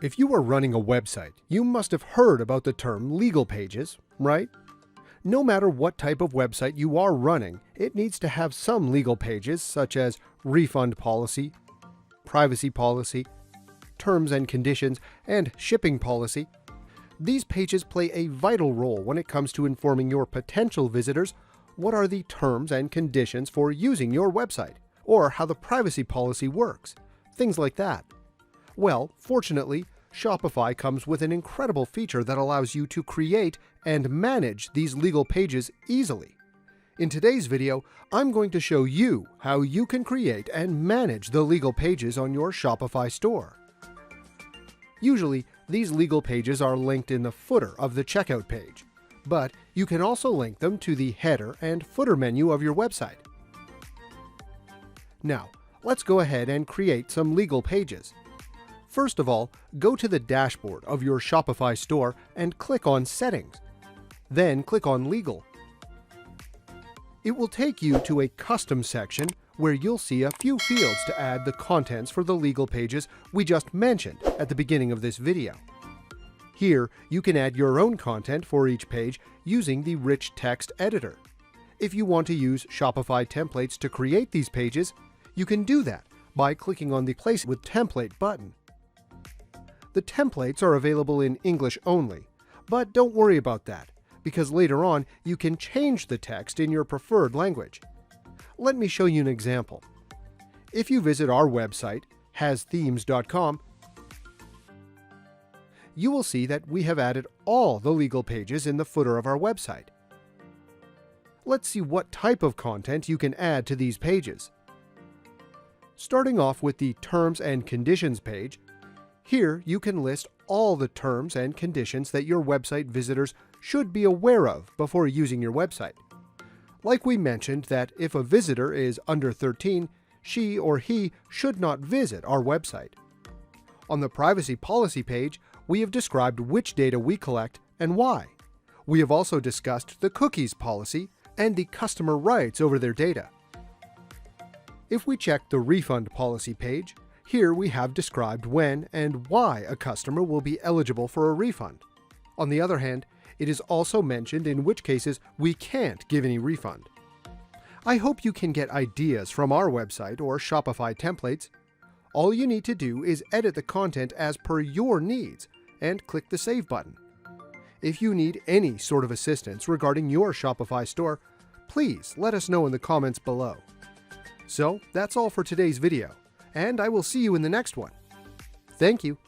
If you are running a website, you must have heard about the term legal pages, right? No matter what type of website you are running, it needs to have some legal pages such as refund policy, privacy policy, terms and conditions, and shipping policy. These pages play a vital role when it comes to informing your potential visitors what are the terms and conditions for using your website, or how the privacy policy works, things like that. Well, fortunately, Shopify comes with an incredible feature that allows you to create and manage these legal pages easily. In today's video, I'm going to show you how you can create and manage the legal pages on your Shopify store. Usually, these legal pages are linked in the footer of the checkout page, but you can also link them to the header and footer menu of your website. Now, let's go ahead and create some legal pages. First of all, go to the dashboard of your Shopify store and click on Settings. Then click on Legal. It will take you to a custom section where you'll see a few fields to add the contents for the legal pages we just mentioned at the beginning of this video. Here, you can add your own content for each page using the rich text editor. If you want to use Shopify Templates to create these pages, you can do that by clicking on the Place with Template button. The templates are available in English only, but don't worry about that, because later on you can change the text in your preferred language. Let me show you an example. If you visit our website, hasthemes.com, you will see that we have added all the legal pages in the footer of our website. Let's see what type of content you can add to these pages. Starting off with the Terms and Conditions page, here you can list all the terms and conditions that your website visitors should be aware of before using your website. Like we mentioned that if a visitor is under 13, she or he should not visit our website. On the Privacy Policy page, we have described which data we collect and why. We have also discussed the cookies policy and the customer rights over their data. If we check the Refund Policy page, here we have described when and why a customer will be eligible for a refund. On the other hand, it is also mentioned in which cases we can't give any refund. I hope you can get ideas from our website or Shopify templates. All you need to do is edit the content as per your needs and click the Save button. If you need any sort of assistance regarding your Shopify store, please let us know in the comments below. So that's all for today's video, and I will see you in the next one. Thank you.